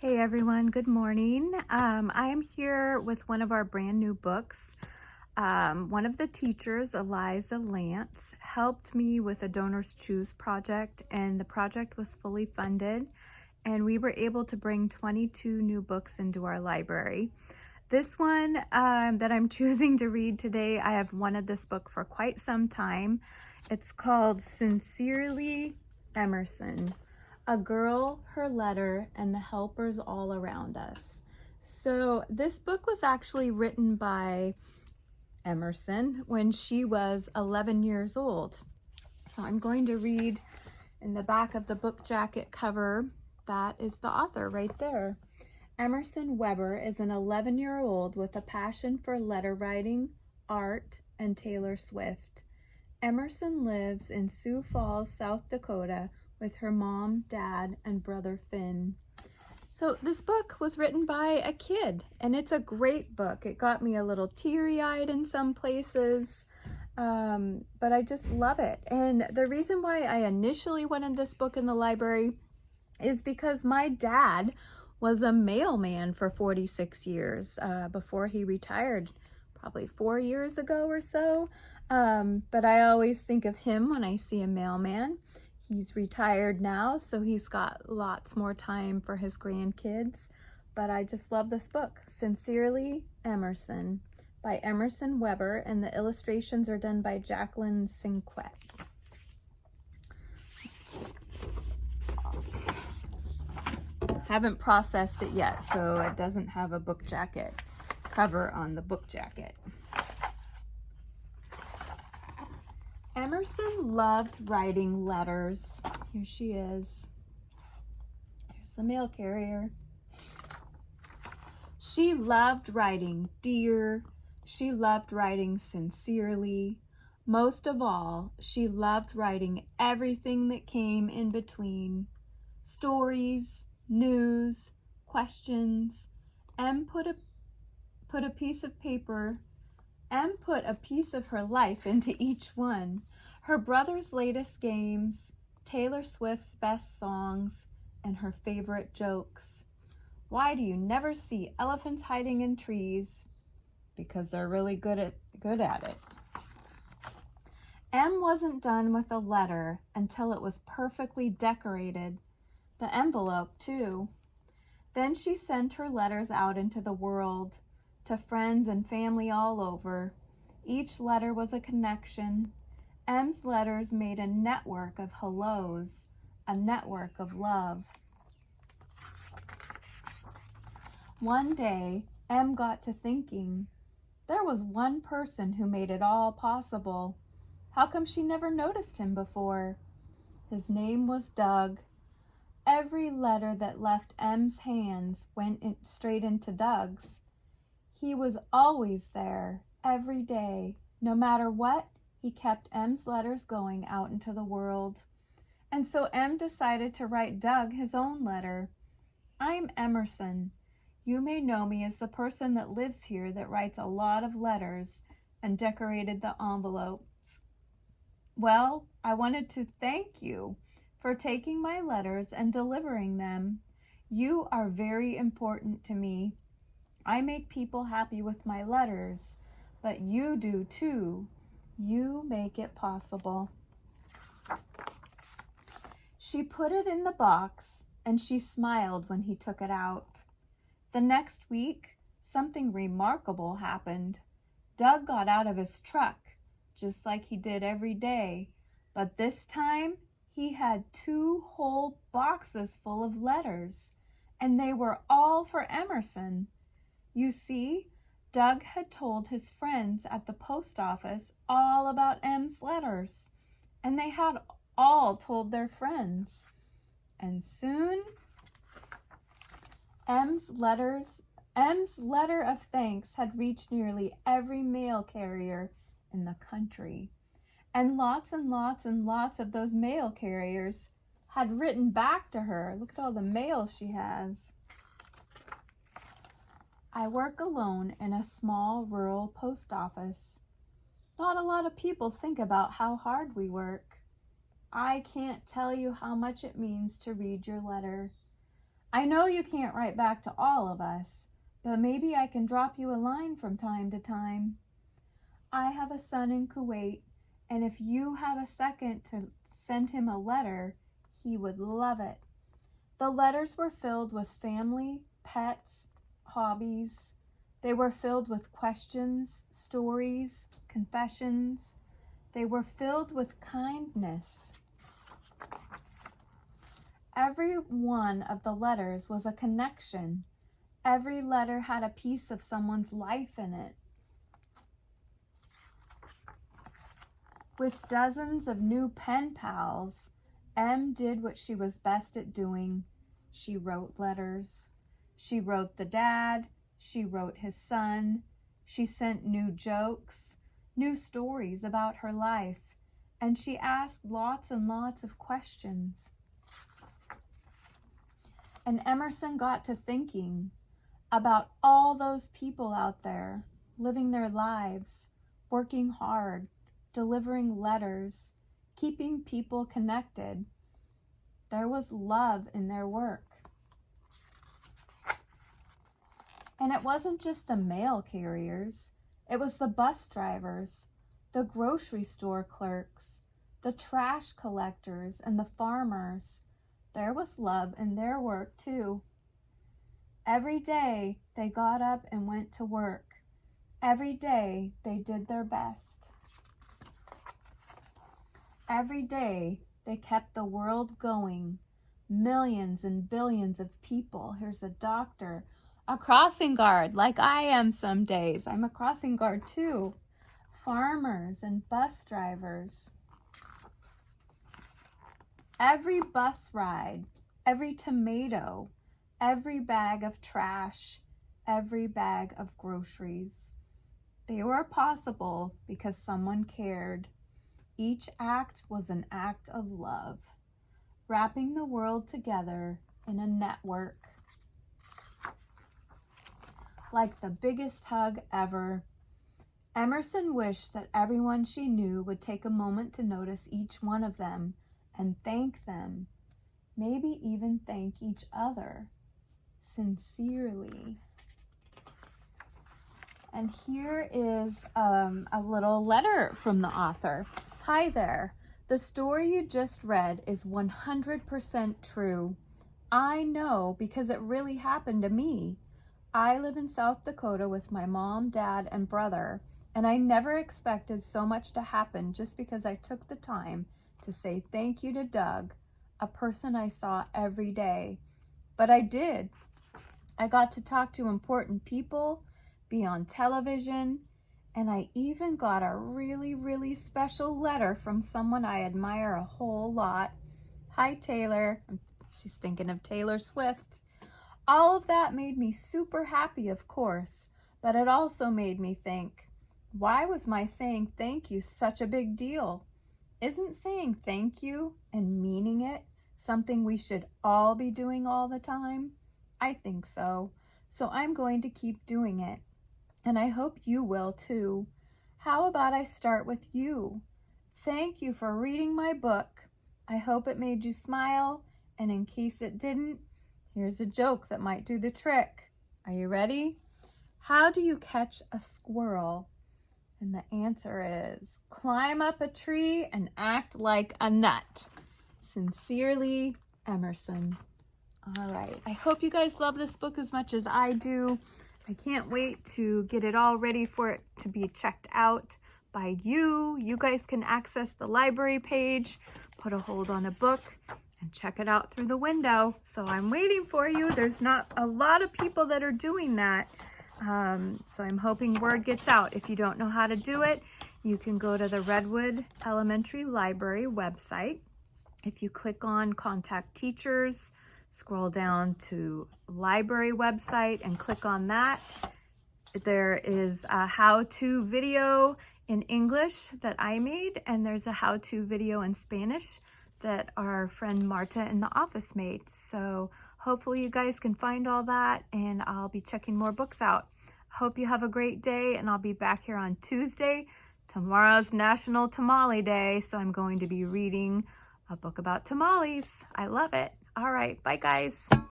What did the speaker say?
Hey everyone, good morning. I am here with one of our brand new books. One of the teachers, Eliza Lance, helped me with a Donors Choose project, and the project was fully funded, and we were able to bring 22 new books into our library. This one that I'm choosing to read today, I have wanted this book for quite some time. It's called Sincerely Emerson. A Girl, Her Letter, and the Helpers All Around Us. So this book was actually written by Emerson when she was 11 years old. So I'm going to read in the back of the book jacket cover. That is the author right there. Emerson Weber is an 11-year-old with a passion for letter writing, art, and Taylor Swift. Emerson lives in Sioux Falls, South Dakota, with her mom, dad, and brother Finn. So this book was written by a kid, and it's a great book. It got me a little teary-eyed in some places, but I just love it. And the reason why I initially wanted this book in the library is because my dad was a mailman for 46 years before he retired, probably 4 years ago or so. But I always think of him when I see a mailman. He's retired now, so he's got lots more time for his grandkids. But I just love this book, Sincerely Emerson, by Emerson Weber, and the illustrations are done by Jacqueline Sinquet. Haven't processed it yet, so it doesn't have a book jacket cover on the book jacket. Emerson loved writing letters. Here she is. Here's the mail carrier. She loved writing dear. She loved writing sincerely. Most of all, she loved writing everything that came in between. Stories, news, questions. Em put a piece of paper Em put a piece of her life into each one. Her brother's latest games, Taylor Swift's best songs, and her favorite jokes. Why do you never see elephants hiding in trees? Because they're really good at it. Em wasn't done with a letter until it was perfectly decorated. The envelope, too. Then she sent her letters out into the world, to friends and family all over. Each letter was a connection. Em's letters made a network of hellos, a network of love. One day, Em got to thinking, there was one person who made it all possible. How come she never noticed him before? His name was Doug. Every letter that left Em's hands went straight into Doug's. He was always there, every day. No matter what, he kept Em's letters going out into the world. And so Em decided to write Doug his own letter. I'm Emerson. You may know me as the person that lives here that writes a lot of letters and decorated the envelopes. Well, I wanted to thank you for taking my letters and delivering them. You are very important to me. I make people happy with my letters, but you do too. You make it possible. She put it in the box, and she smiled when he took it out. The next week, something remarkable happened. Doug got out of his truck, just like he did every day, but this time he had 2 whole boxes full of letters, and they were all for Emerson. You see, Doug had told his friends at the post office all about Em's letters, and they had all told their friends. And soon, Em's letter of thanks had reached nearly every mail carrier in the country. And lots of those mail carriers had written back to her. Look at all the mail she has. I work alone in a small rural post office. Not a lot of people think about how hard we work. I can't tell you how much it means to read your letter. I know you can't write back to all of us, but maybe I can drop you a line from time to time. I have a son in Kuwait, and if you have a second to send him a letter, he would love it. The letters were filled with family, pets, hobbies. They were filled with questions, stories, confessions. They were filled with kindness. Every one of the letters was a connection. Every letter had a piece of someone's life in it. With dozens of new pen pals, Em did what she was best at doing. She wrote letters. She wrote the dad. She wrote his son. She sent new jokes, new stories about her life, and she asked lots and lots of questions. And Emerson got to thinking about all those people out there living their lives, working hard, delivering letters, keeping people connected. There was love in their work. And it wasn't just the mail carriers. It was the bus drivers, the grocery store clerks, the trash collectors, and the farmers. There was love in their work too. Every day they got up and went to work. Every day they did their best. Every day they kept the world going. Millions and billions of people. Here's a doctor, a crossing guard like I am some days. I'm a crossing guard too. Farmers and bus drivers. Every bus ride, every tomato, every bag of trash, every bag of groceries. They were possible because someone cared. Each act was an act of love, wrapping the world together in a network. Like the biggest hug ever. Emerson wished that everyone she knew would take a moment to notice each one of them and thank them. Maybe even thank each other sincerely. And here is a little letter from the author. Hi there. The story you just read is 100% true. I know because it really happened to me. I live in South Dakota with my mom, dad, and brother, and I never expected so much to happen just because I took the time to say thank you to Doug, a person I saw every day. But I did. I got to talk to important people, be on television, and I even got a really, really special letter from someone I admire a whole lot. Hi, Taylor. She's thinking of Taylor Swift. All of that made me super happy, of course, but it also made me think, why was my saying thank you such a big deal? Isn't saying thank you and meaning it something we should all be doing all the time? I think so. So I'm going to keep doing it. And I hope you will too. How about I start with you? Thank you for reading my book. I hope it made you smile. And in case it didn't, here's a joke that might do the trick. Are you ready? How do you catch a squirrel? And the answer is climb up a tree and act like a nut. Sincerely, Emerson. All right. I hope you guys love this book as much as I do. I can't wait to get it all ready for it to be checked out by you. You guys can access the library page, put a hold on a book, and check it out through the window. So I'm waiting for you. There's not a lot of people that are doing that. So I'm hoping word gets out. If you don't know how to do it, you can go to the Redwood Elementary Library website. If you click on Contact Teachers, scroll down to library website and click on that. There is a how-to video in English that I made, and there's a how-to video in Spanish that our friend Marta in the office made. So hopefully you guys can find all that, and I'll be checking more books out. Hope you have a great day, and I'll be back here on Tuesday. Tomorrow's National Tamale Day, so I'm going to be reading a book about tamales. I love it. All right, bye guys.